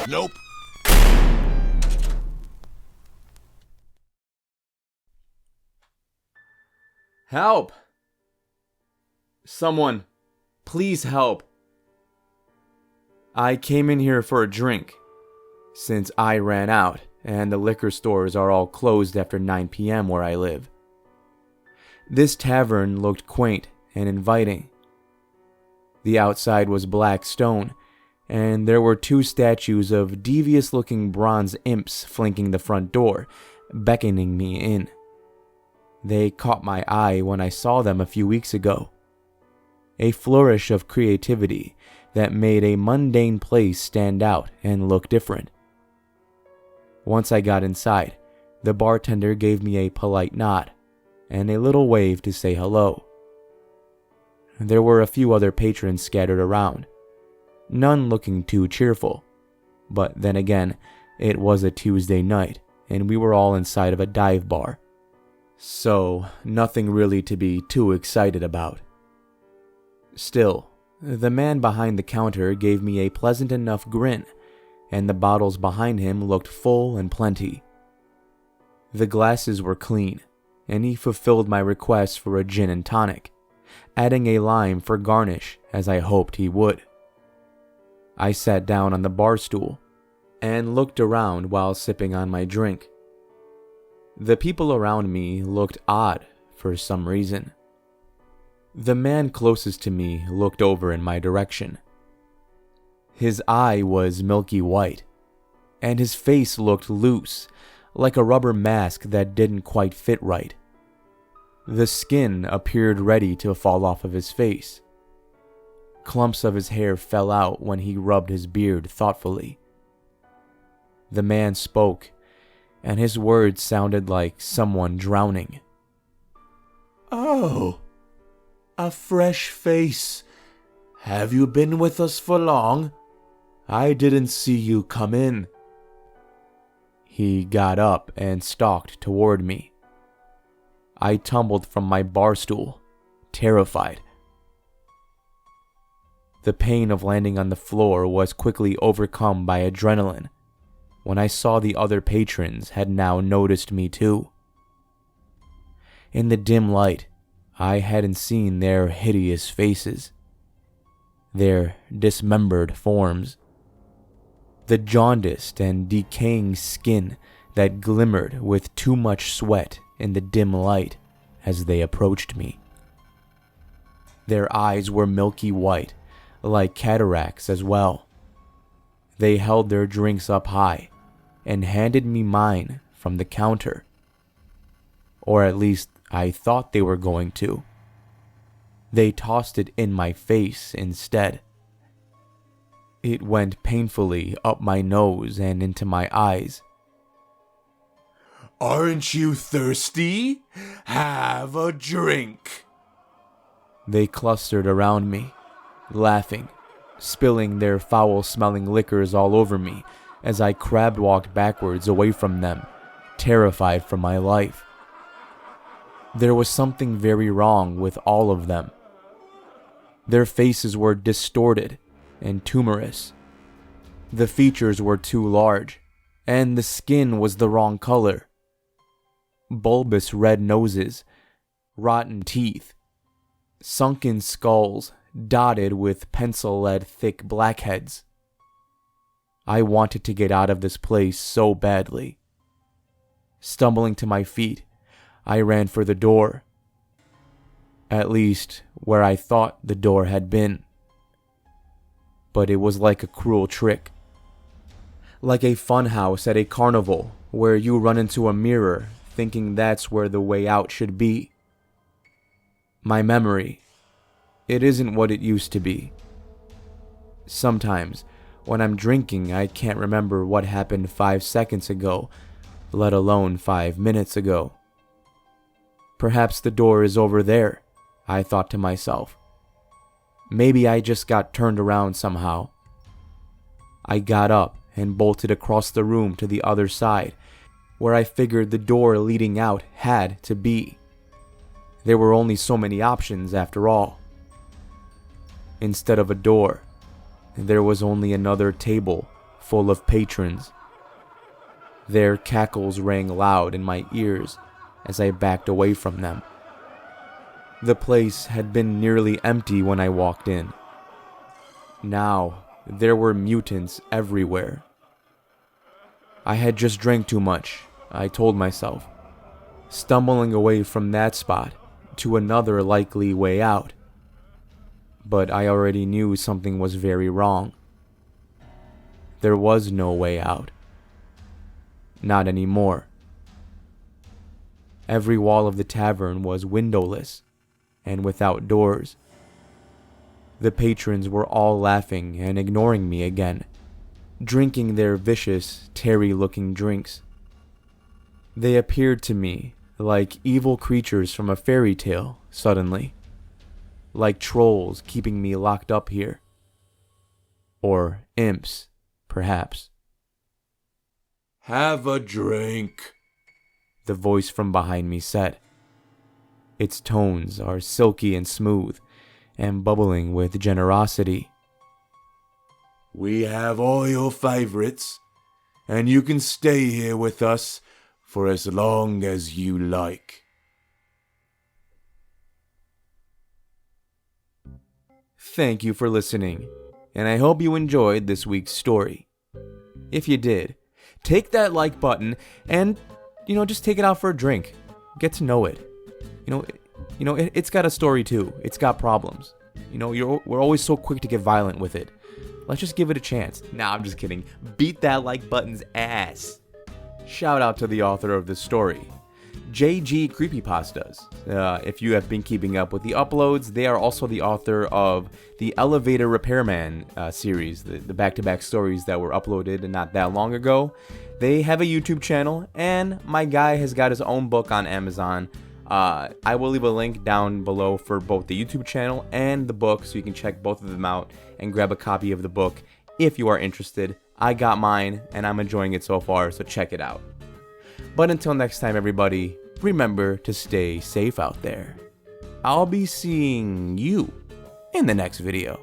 Nope. Help! Someone, please help. I came in here for a drink, since I ran out and the liquor stores are all closed after 9 p.m. where I live. This tavern looked quaint and inviting. The outside was black stone, and there were 2 statues of devious-looking bronze imps flanking the front door, beckoning me in. They caught my eye when I saw them a few weeks ago. A flourish of creativity that made a mundane place stand out and look different. Once I got inside, the bartender gave me a polite nod and a little wave to say hello. There were a few other patrons scattered around, none looking too cheerful, but then again, it was a Tuesday night and we were all inside of a dive bar, so nothing really to be too excited about. Still, the man behind the counter gave me a pleasant enough grin, and the bottles behind him looked full and plenty. The glasses were clean, and he fulfilled my request for a gin and tonic, adding a lime for garnish as I hoped he would. I sat down on the bar stool and looked around while sipping on my drink. The people around me looked odd for some reason. The man closest to me looked over in my direction. His eye was milky white, and his face looked loose, like a rubber mask that didn't quite fit right. The skin appeared ready to fall off of his face. Clumps of his hair fell out when he rubbed his beard thoughtfully. The man spoke, and his words sounded like someone drowning. Oh, a fresh face. Have you been with us for long? I didn't see you come in. He got up and stalked toward me. I tumbled from my bar stool, terrified. The pain of landing on the floor was quickly overcome by adrenaline when I saw the other patrons had now noticed me too. In the dim light, I hadn't seen their hideous faces, their dismembered forms, the jaundiced and decaying skin that glimmered with too much sweat in the dim light as they approached me. Their eyes were milky white, like cataracts as well. They held their drinks up high and handed me mine from the counter. Or at least I thought they were going to. They tossed it in my face instead. It went painfully up my nose and into my eyes. Aren't you thirsty? Have a drink. They clustered around me, laughing, spilling their foul-smelling liquors all over me as I crab-walked backwards away from them, terrified for my life. There was something very wrong with all of them. Their faces were distorted and tumorous. The features were too large, and the skin was the wrong color. Bulbous red noses, rotten teeth, sunken skulls dotted with pencil-lead thick blackheads. I wanted to get out of this place so badly. Stumbling to my feet, I ran for the door. At least, where I thought the door had been. But it was like a cruel trick. Like a funhouse at a carnival where you run into a mirror thinking that's where the way out should be. My memory, it isn't what it used to be. Sometimes, when I'm drinking, I can't remember what happened 5 seconds ago, let alone 5 minutes ago. Perhaps the door is over there, I thought to myself. Maybe I just got turned around somehow. I got up and bolted across the room to the other side, where I figured the door leading out had to be. There were only so many options after all. Instead of a door, there was only another table full of patrons. Their cackles rang loud in my ears as I backed away from them. The place had been nearly empty when I walked in. Now, there were mutants everywhere. I had just drank too much, I told myself, stumbling away from that spot to another likely way out. But I already knew something was very wrong. There was no way out. Not anymore. Every wall of the tavern was windowless and without doors. The patrons were all laughing and ignoring me again, drinking their vicious, Terry-looking drinks. They appeared to me like evil creatures from a fairy tale, suddenly. Like trolls keeping me locked up here. Or imps, perhaps. "Have a drink," the voice from behind me said. Its tones are silky and smooth, and bubbling with generosity. "We have all your favorites, and you can stay here with us for as long as you like." Thank you for listening, and I hope you enjoyed this week's story. If you did, take that like button and, just take it out for a drink. Get to know it. It's got a story too. It's got problems. We're always so quick to get violent with it. Let's just give it a chance. Nah, I'm just kidding. Beat that like button's ass. Shout out to the author of this story, JG Creepypastas. If you have been keeping up with the uploads, they are also the author of the Elevator Repairman series, the back-to-back stories that were uploaded not that long ago. They have a YouTube channel, and my guy has got his own book on Amazon. I will leave a link down below for both the YouTube channel and the book, so you can check both of them out and grab a copy of the book if you are interested. I got mine, and I'm enjoying it so far, so check it out. But until next time, everybody, remember to stay safe out there. I'll be seeing you in the next video.